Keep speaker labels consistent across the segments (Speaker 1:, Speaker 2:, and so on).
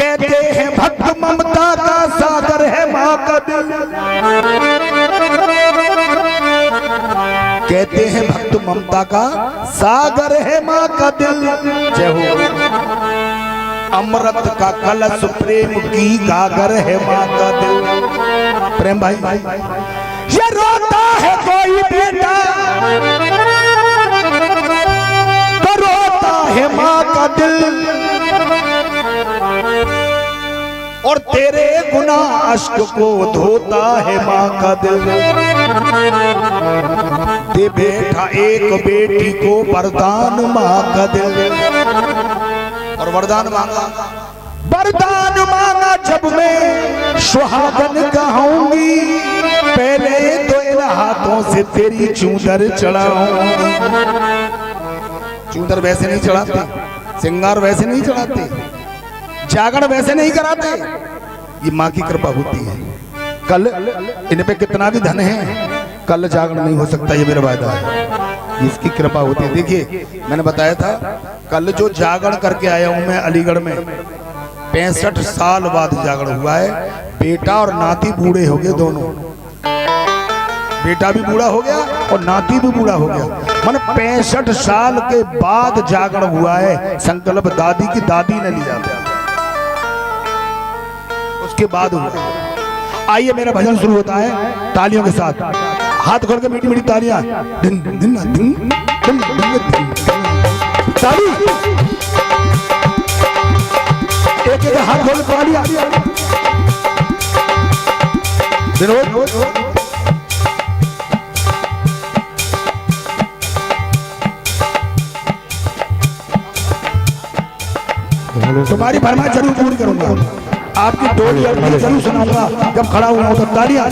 Speaker 1: कहते हैं भक्त ममता का सागर है माँ का दिल। कहते हैं भक्त ममता का सागर है माँ का दिल। जय हो। अमृत का कलश प्रेम की गागर है माँ का दिल। प्रेम भाई, ये रोता है कोई बेटा तो रोता है माँ का दिल, और तेरे गुनाह अश्क को धोता है माँ का दिल। दे बेटा एक बेटी को वरदान माँ का दिल। और वरदान मांगा, वरदान मांगा जब मैं सुहागन कहूंगी, पहले तो इन हाथों से तेरी चूंदर चढ़ाऊंगी। चूंदर वैसे नहीं चढ़ाते, सिंगार वैसे नहीं चढ़ाते, जागरण वैसे नहीं कराते। ये माँ की कृपा होती है। कल इन पे कितना भी धन है, कल जागरण नहीं हो सकता, ये मेरा वायदा है। इसकी कृपा होती है। देखिए मैंने बताया था, कल जो जागरण करके आया हूं मैं अलीगढ़ में, 65 साल बाद जागरण हुआ है। बेटा और नाती बूढ़े हो गए दोनों, बेटा भी बूढ़ा हो गया और नाती भी बूढ़ा हो गया। मैंने 65 साल के बाद जागरण हुआ है। संकल्प दादी की दादी ने लिया था, उसके बाद हुआ। आइए मेरा भजन शुरू होता है तालियों के साथ। हाथ खोल के मीठी मीठी तालियां, दिन दिन दिन दिन दिन दिन ताली, एक एक हाथ खोल तालियां। तुम्हारी फरमाइश जरूर पूरी करूंगा, आपकी डोली और जरूर सुनाऊंगा जब खड़ा हुआ हूं। तो तालियां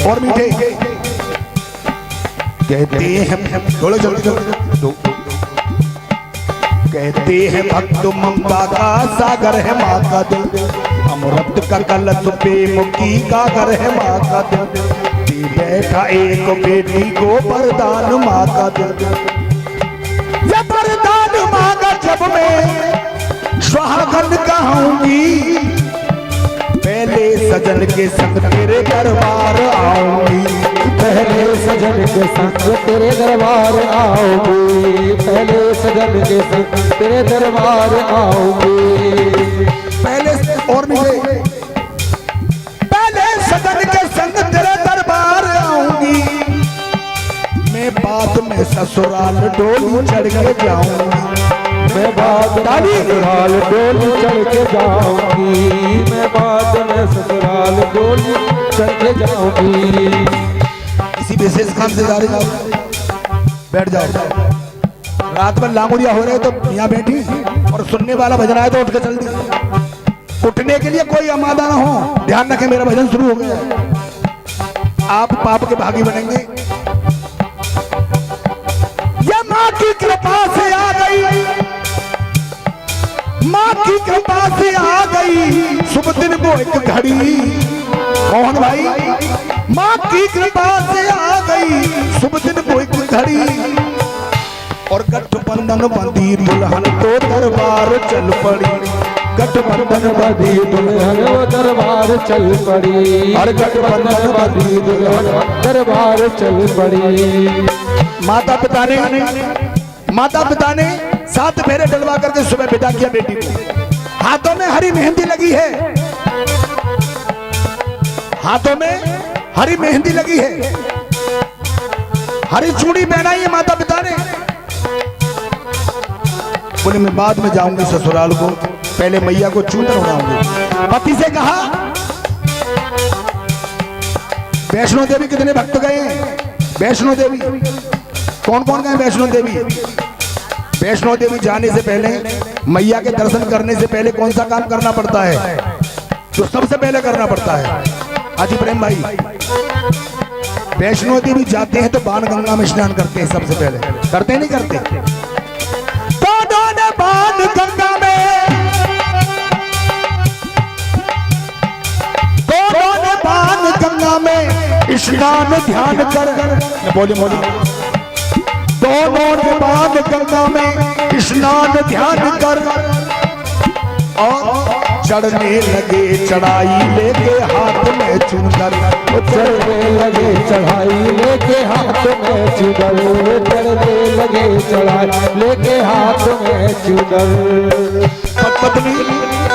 Speaker 1: और मीठे कहते हैं, बोलो जल्दी जल्दी। कहते हैं भक्त ममता का सागर है माँ का दिल, अमृत का कलश प्रेम की गागर है माँ का दिल। दे बैठा एक बेटी को वरदान माँ का दिल। ये वरदान मांगा जब मैं सुहागन कहूंगी, पहले सजन के संग तेरे दरबार आऊंगी।
Speaker 2: पहले सजन के संग तेरे दरबार आऊंगी। पहले सजन के संग तेरे दरबार आऊंगी।
Speaker 1: पहले और मुझे, पहले सजन के संग तेरे दरबार आऊंगी। मैं बाद में ससुराल डोली चढ़ के जाऊंगी।
Speaker 2: मैं बाद में ससुराल डोली चढ़ के जाऊंगी। मैं बाद में ससुराल डोली चढ़ के जाऊंगी।
Speaker 1: किसी विशेष काम से जा रहे जाओ, बैठ जाओ। रात में लांगुड़िया हो रहे तो यहाँ बैठी, और सुनने वाला भजन आए तो उठ के चल दी। उठने के लिए कोई आमादा ना हो। ध्यान रखें, मेरा भजन शुरू हो गया। आप पाप के भागी बनेंगे। यह माँ की कृपा से आ गई, माँ की कृपा से आ गई शुभ दिन को एक घड़ी। मोहन भाई, माँ की कृपा से आ गई शुभ दिन को एक घड़ी, और गठबंधन बंधी दुल्हन तो दरबार चल पड़ी।
Speaker 2: गठबंधन बंधी दुल्हन वो दरबार चल पड़ी। और गठबंधन बंधी दुल्हन दरबार चल पड़ी।
Speaker 1: माता पिता ने 7 फेरे डलवा करके सुबह विदा किया बेटी को। हाथों में हरी मेहंदी लगी है, हाथों में हरी मेहंदी लगी है, हरी चूड़ी पहनाई है माता पिता ने। बोले मैं बाद में जाऊंगी ससुराल को, पहले मैया को चूंदर उड़ाऊंगी। पति से कहा, वैष्णो देवी कितने भक्त गए हैं? वैष्णो देवी कौन कौन गए? वैष्णो देवी, वैष्णो देवी जाने से पहले, मैया के दर्शन करने से पहले कौन सा काम करना पड़ता है? जो सबसे पहले करना पड़ता है। हाजी प्रेम भाई, वैष्णो देवी जाते हैं तो बाण गंगा में स्नान करते हैं सबसे पहले। करते नहीं करते? दोनों ने बाण गंगा में, दोनों ने बाण गंगा में स्नान ध्यान कर, बोली बोली, दोनों निपान गंगा में स्नान ध्यान कर और चढ़ने लगे चढ़ाई लेके हाथ में चूनर।
Speaker 2: चढ़ने लगे चढ़ाई लेके हाथ में चूनर। चढ़ने लगे चढ़ाई लेके हाथ में चूनर।
Speaker 1: पत्नी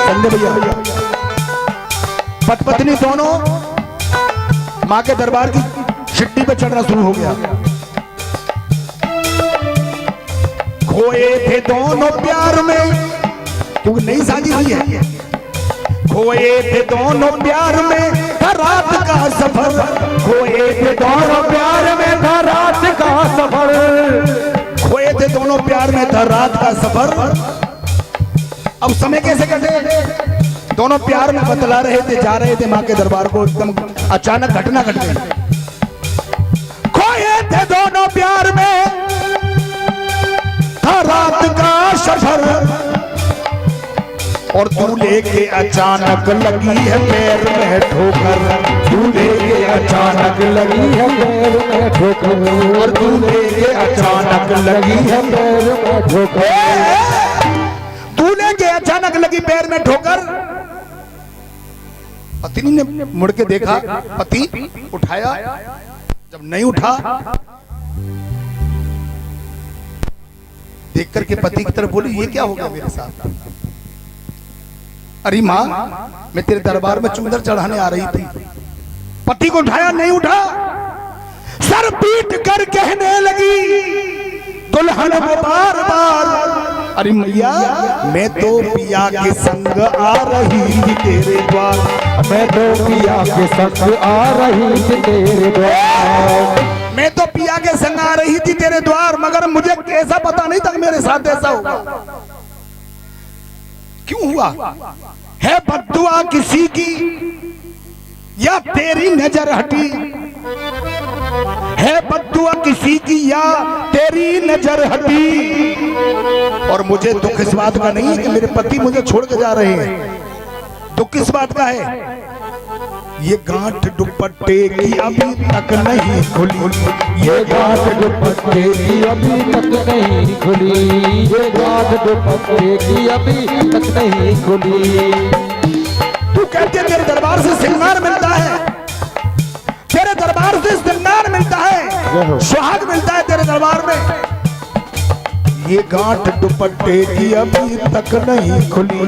Speaker 1: संजय भैया, पत्नी दोनों माँ के दरबार की सिट्टी पे चढ़ना शुरू हो गया। खोए थे दोनों प्यार में, क्योंकि नई शादी हुई है। खोए थे दोनों प्यार में था रात का सफर। खोए थे दोनों प्यार में था रात का सफर। खोए थे दोनों प्यार में था रात का सफर। अब समय कैसे कटे? दोनों प्यार में बतला रहे थे, जा रहे थे माँ के दरबार को, एकदम अचानक घटना घट गई। खोए थे दोनों प्यार में था रात का सफर और दूल्हे के अचानक लगी है पैर में ठोकर। दूल्हे के अचानक लगी है पैर में ठोकर और दूल्हे के अचानक लगी है पैर में ठोकर। दूल्हे के अचानक लगी पैर में ठोकर। पत्नी ने मुड़ के देखा, पति उठाया, जब नहीं उठा देख करके पति की तरफ बोली, ये क्या हो गया मेरे साथ? अरे माँ, मैं तेरे दरबार में चूंदर चढ़ाने आ रही थी। पति को उठाया, नहीं उठा। सर पीट कर कहने लगी दुल्हन को बार बार, अरे मैया मैं तो पिया के संग आ रही थी तेरे द्वार।
Speaker 2: मैं तो पिया के संग आ रही थी तेरे द्वार।
Speaker 1: मैं तो पिया के संग आ रही थी तेरे द्वार, मगर मुझे कैसा पता नहीं था मेरे साथ ऐसा होगा। क्यों हुआ? है बद्दुआ किसी की या तेरी नजर हटी? है बद्दुआ किसी की या तेरी नजर हटी? और मुझे दुख इस बात का नहीं है कि मेरे पति मुझे छोड़ के जा रहे हैं। दुख किस बात का है? ये गांठ दुपट्टे की अभी तक नहीं खुली।
Speaker 2: ये गांठ दुपट्टे की अभी तक नहीं खुली। ये गांठ दुपट्टे की अभी तक नहीं खुली।
Speaker 1: तू कहते तेरे दरबार से श्रृंगार मिलता है, तेरे दरबार से श्रृंगार मिलता है, सुहाग मिलता है तेरे दरबार में। ये गांठ दुपट्टे की अभी तक नहीं खुली।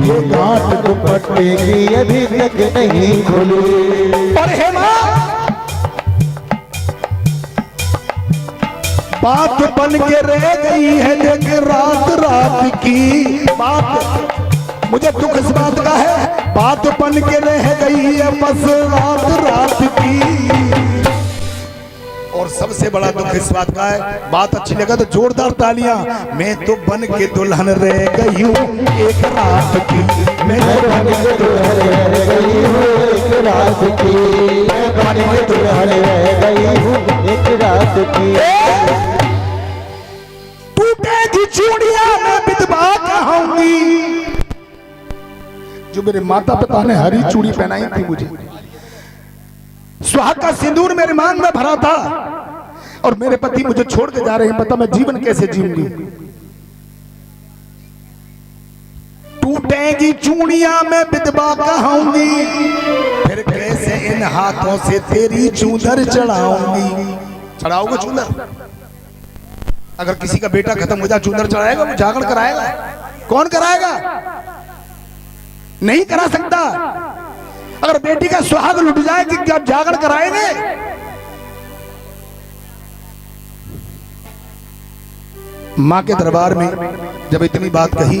Speaker 1: ये गांठ दुपट्टे की अभी तक नहीं खुली। और हेमा बात बन के रह गई है, देख रात रात की बात। मुझे दुख इस बात का है, बात बन के रह गई है बस रात रात की। और सबसे बड़ा दुख इस बात का है, बात अच्छी लगा तो जोरदार तालियां। मैं तो बन के दुल्हन रह गई हूँ एक रात की। मैं तो बन के दुल्हन रह गई हूँ एक रात की। मैं बन के दुल्हन रह गई हूँ एक रात की। टूटेगी चूड़ियां मैं विधवा कहूंगी। जो मेरे माता पिता ने हरी चूड़ी पहनाई थी मुझे, सुहाग का सिंदूर मेरे मांग में भरा था, और मेरे पति मुझे छोड़ के जा रहे हैं। पता मैं जीवन कैसे जीऊंगी? टूटेगी चूड़ियां मैं विधवा कहूंगी, फिर कैसे इन हाथों से तेरी चूंदर चढ़ाऊंगी। चढ़ाओगे चूंदर? अगर किसी का बेटा खत्म हो जाए, चूंदर चढ़ाएगा? वो जागरण कराएगा? कौन कराएगा? नहीं करा सकता। अगर बेटी का सुहाग लुट जाए कि क्या जागरण कराएंगे? मां के दरबार में जब इतनी बात कही,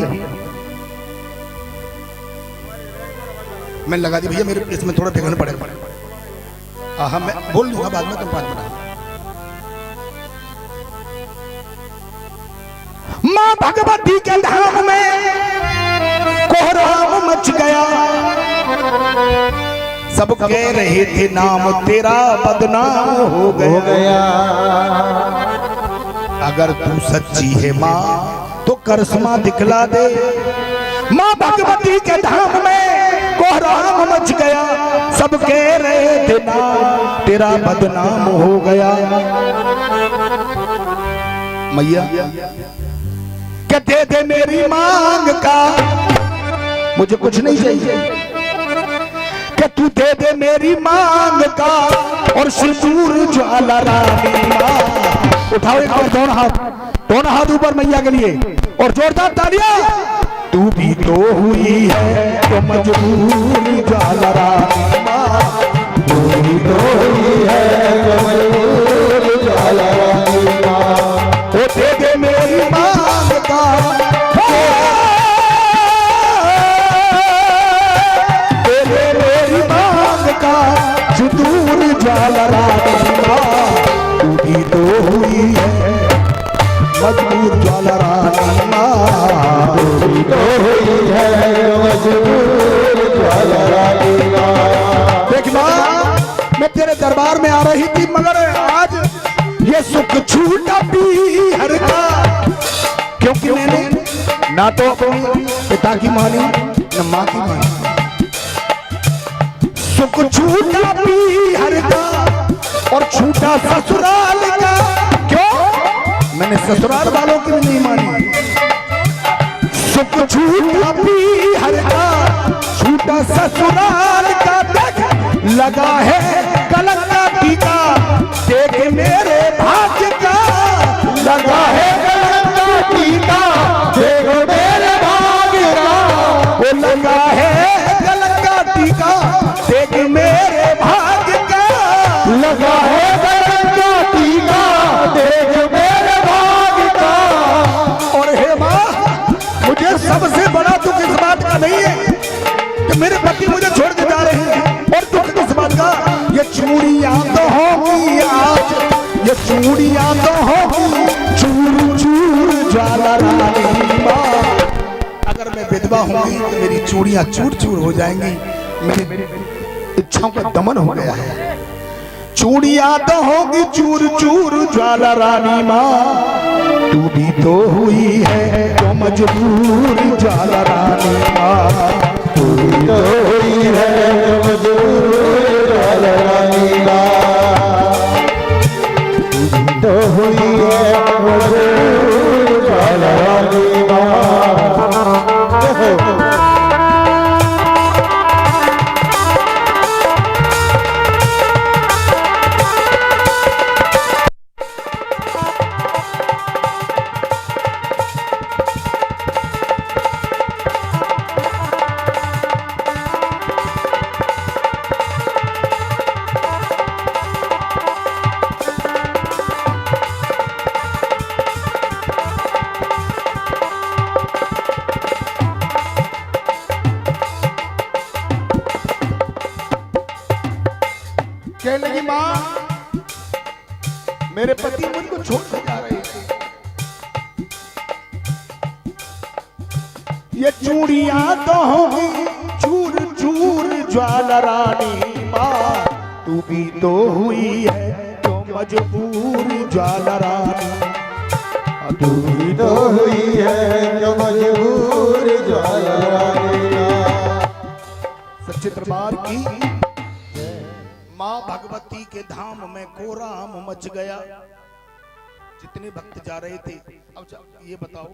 Speaker 1: मैं लगा दी भैया मेरे इसमें थोड़ा भिगन पड़ेगा। हाँ मैं बोल लूंगा बाद में, तुम 5 मिनट। मां भगवती के धाम में कोहराम मच गया। सब कह रहे थे नाम तेरा बदनाम हो गया। अगर तू सच्ची है माँ तो करिश्मा दिखला दे। माँ भगवती के धाम में कोहराम मच गया। सब कह रहे थे नाम तेरा बदनाम हो गया। मैया क्या दे दे मेरी मांग का, मुझे कुछ नहीं चाहिए, कि तू दे दे मेरी मांग का और सिंदूर ज्वाला रानी मां। उठाओ एक बार दोनों हाथ ऊपर मैया के लिए और जोरदार तालियां। तू भी तो हुई है तो मजबूर ज्वाला रानी मां,
Speaker 2: तू भी तो हुई है तो मजबूर ज्वाला रानी मां।
Speaker 1: वो दे दे मेरी मांग का, दे दे मेरी मांग का सिंदूर ज्वाला रानी मां। तू भी तो हुई है मजबूर ज्वाला रानी मां,
Speaker 2: तू भी तो हुई है तो मजबूर ज्वाला रानी मां।
Speaker 1: देख मां, मैं तेरे दरबार में आ रही थी मगर आज ये सुख छूटा पीहर का, क्योंकि मैंने ना तो अपने पिता की मानी न माँ की मानी। सुख छूटा पीहर का और छूटा ससुराल का, क्यों? मैंने ससुराल वालों की भी नहीं मानी। सुख छूटा पीहर का, छूटा ससुराल का, देख लगा है कलंक का टीका, देख मेरे भाग्य का लगा है
Speaker 2: कलंक का टीका, देखो मेरे भाग्य का।
Speaker 1: वो लगा है कलंक का टीका, देख मेरे भाग्य का
Speaker 2: लगा है कलंक का टीका, देखो मेरे भाग्य का।
Speaker 1: और हे माँ, मुझे सबसे बड़ा दुख इस बात का नहीं है कि मेरे पति मुझे छोड़ के जा रहे हैं, और दुख किस बात का, ये चूड़ियां तो होंगी आज, ये चूड़ियां तो होंगी चूर चूर ज्वाला रानी मां। अगर मैं विधवा होंगी तो मेरी चूड़ियां चूर चूर हो जाएंगी, मेरी इच्छाओं का दमन हो गया है। चूड़ियां तो होंगी चूर चूर ज्वाला रानी मां, तू भी तो हुई है तो मजबूर ज्वाला रानी मां,
Speaker 2: तू भी तो हुई है तो मजबूर ज्वाला रानी मां, तू भी तो हुई है तो मजबूर ज्वाला रानी मां। देखो
Speaker 1: कहने लगी मां, मेरे पति मुझको छोड़ के जा रहे थे, ये चूड़ियां तो होंगी चूर चूर ज्वाला रानी मां, तू भी तो हुई है तो मजबूर ज्वाला रानी,
Speaker 2: तू भी तो हुई है तो मजबूर ज्वाला रानी मां।
Speaker 1: सच्चे दरबार की माँ भगवती के धाम में कोराम मच गया। जितने भक्त जा रहे थे, अब ये बताओ,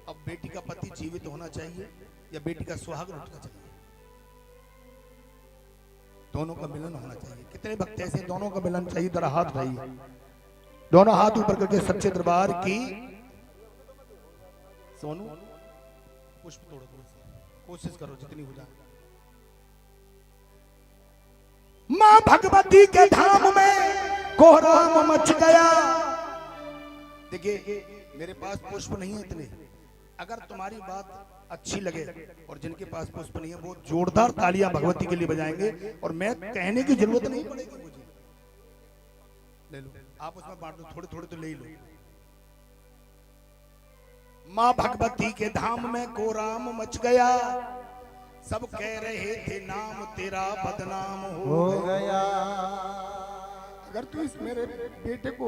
Speaker 1: अब बेटी का पति जीवित होना चाहिए या बेटी का सुहाग लौटना चाहिए? दोनों का मिलन होना चाहिए। कितने भक्त ऐसे दोनों का मिलन चाहिए? जरा हाथ उठाइए, दोनों हाथ ऊपर करके सच्चे दरबार की। सोनू पुष्प तोड़ो, कोशिश करो जितनी हो जाए। मां भगवती के धाम में कोहराम मच गया। देखिए, मेरे पास पुष्प नहीं है इतने, अगर तुम्हारी बात अच्छी लगे और जिनके पास पुष्प नहीं है वो जोरदार तालियां भगवती के लिए बजाएंगे, और मैं कहने की जरूरत नहीं पड़ेगी मुझे। ले लो, आप उसमें बांट दो, थोड़े थोड़े तो ले लो। मां भगवती के धाम में कोहराम मच गया, सब कह रहे थे नाम तेरा बदनाम हो गया। अगर तू इस मेरे बेटे को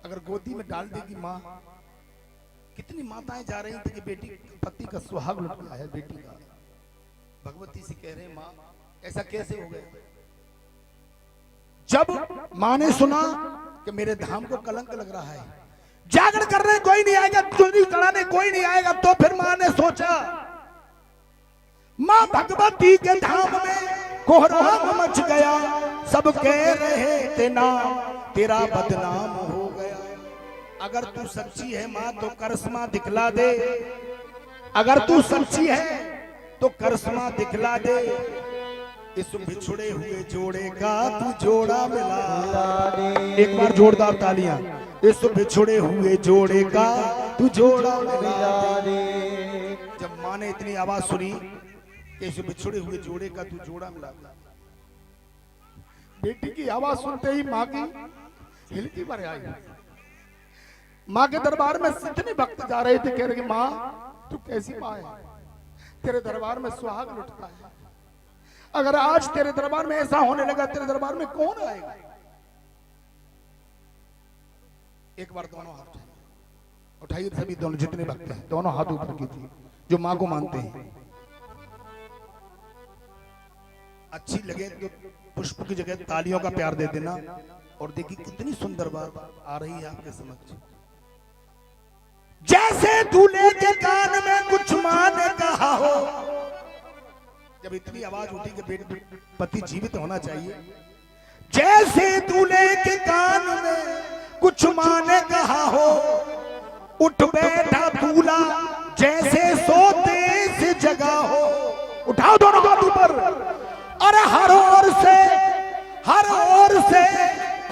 Speaker 1: अगर गोदी में डाल देगी माँ, कितनी माताएं जा रही थी कि बेटी पति का सुहाग लुट गया है, बेटी का। भगवती से कह रहे माँ ऐसा कैसे हो गया? जब माँ ने सुना कि मेरे धाम को कलंक लग रहा है, जागरण करने कोई नहीं आएगा, चुनरी चढ़ाने कोई नहीं आएगा। तो फिर मां ने सोचा, मां भगवती के धाम में कोहराम मच गया, सब कह रहे थे नाम तेरा बदनाम हो गया। अगर तू सच्ची है मां तो करिश्मा दिखला दे, अगर तू सच्ची है तो करिश्मा दिखला दे। इस बिछुड़े हुए जोड़े का तू जोड़ा मिला दे। एक बार जोरदार तालियां। इस बिछुड़े हुए जोड़े का तू जोड़ा मिला दे। जब मां ने इतनी आवाज सुनी कि इस बिछुड़े हुए जोड़े का तू जोड़ा मिला दे, बेटी की आवाज सुनते ही मां की हिलकी भर आई। मां के दरबार में इतने भक्त जा रहे थे, कह रहे मां तू कैसी मां है, तेरे दरबार में सुहाग लुटता है। अगर आज तेरे दरबार में ऐसा होने लगा, तेरे दरबार में कौन आएगा। एक बार दोनों हाथ उठाइए, सभी दोनों जितने भक्त हैं दोनों हाथ ऊपर कीजिए जो मां को मानते हैं। अच्छी लगे तो पुष्प की जगह तालियों का प्यार दे देना। और देखिए कितनी सुंदर बात आ रही है आपके समक्ष। जैसे दूल्हे के कान में कुछ मां ने कहा हो। जब इतनी आवाज उठी कि बेटे पति जीवित होना चाहिए, जैसे दूल्हे के कान में कुछ मां ने कहा हो, उठ बैठा दूल्हा जैसे सोते से जगा हो। उठाओ दोनों हाथ ऊपर। अरे हर ओर से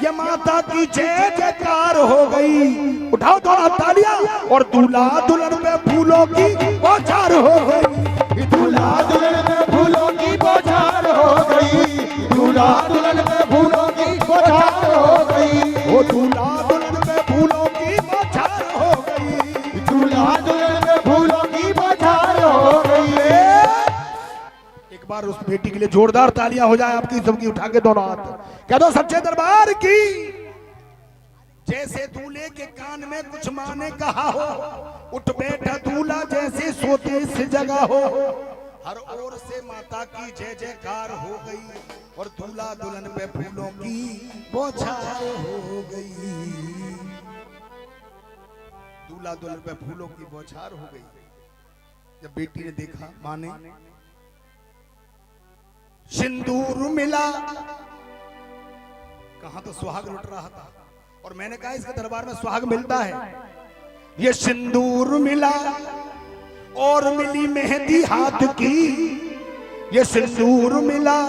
Speaker 1: ये माता की जय जयकार हो गई। उठाओ दोनों तालियां। और दूल्हा दुल्हन पे फूलों की बौछार हो गई।
Speaker 2: दूल्हा दुल्हन में फूलों की बौछार हो गई। दूल्हा दुल्हन में फूलों की बौछार हो गई।
Speaker 1: वो दूल्हा दुल्हन पे फूलों की बौछार हो गई।
Speaker 2: दूल्हा दुल्हन में फूलों की बौछार हो गई।
Speaker 1: एक बार उस बेटी के लिए जोरदार तालियां हो जाए आपकी सबकी। उठा के दोनों हाथ कह दो सच्चे दरबार की। जैसे दूल्हे के कान में कुछ मां ने कहा हो, उठ बैठा दूल्हा जैसे सोते से जगा हो। हर ओर से माता की जय जयकार हो गई। और दूल्हा दुल्हन पे फूलों की बौछार हो गई। दूल्हा दुल्हन पे फूलों की बौछार हो गई। जब बेटी ने देखा, मां ने, सिंदूर मिला। कहां तो सुहाग लुट रहा था। और मैंने कहा इसके दरबार में सुहाग मिलता है। ये सिंदूर मिला और मिली मेहंदी हाथ की। ये सिंदूर मिला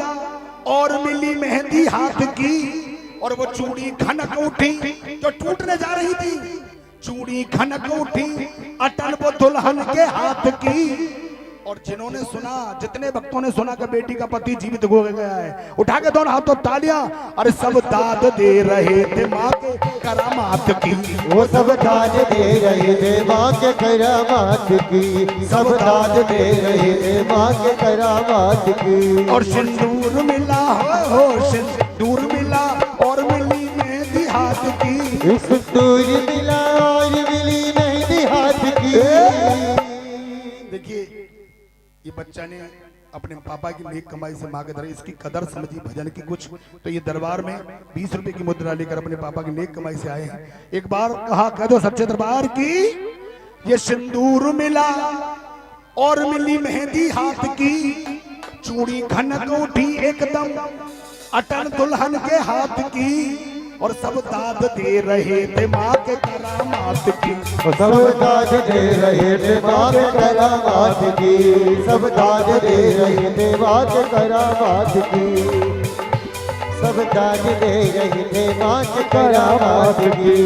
Speaker 1: और मिली मेहंदी हाथ की। और वो चूड़ी खनक उठी जो टूटने जा रही थी। चूड़ी खनक उठी अटल वो दुल्हन के हाथ की। और जिन्होंने सुना, जितने भक्तों ने सुना कि बेटी का पति जीवित हो गया है, उठा के दोनों हाथों तालियां। अरे सब दाद दे रहे थे मां के करामात की।
Speaker 2: वो सब दाद दे रहे थे मां के करामात की। सब दाद दे रहे थे मां के करामात की।
Speaker 1: और सिंदूर मिला हो सिंदूर मिला और मिली मेहंदी हाथ की।
Speaker 2: सिंदूर मिला और मिली मेहंदी हाथ की।
Speaker 1: देखिए ये बच्चा ने अपने पापा की नेक कमाई से मांगे धरे, इसकी कदर समझी भजन की कुछ। तो ये दरबार में 20 रुपए की मुद्रा लेकर अपने पापा की नेक कमाई से आए हैं। एक बार कहा कह दो सच्चे दरबार की। ये सिंदूर मिला और मिली मेहंदी हाथ की। चूड़ी खनक उठी एकदम अटल दुल्हन के हाथ की। और सब दाद दे रहे थे मां के करामात की।
Speaker 2: सब दाद दे रहे थे मां के करामात की। सब दाद दे रहे थे मां के करामात की। सब दाद दे रहे थे मां के करामात की।